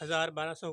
1000-1200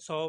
100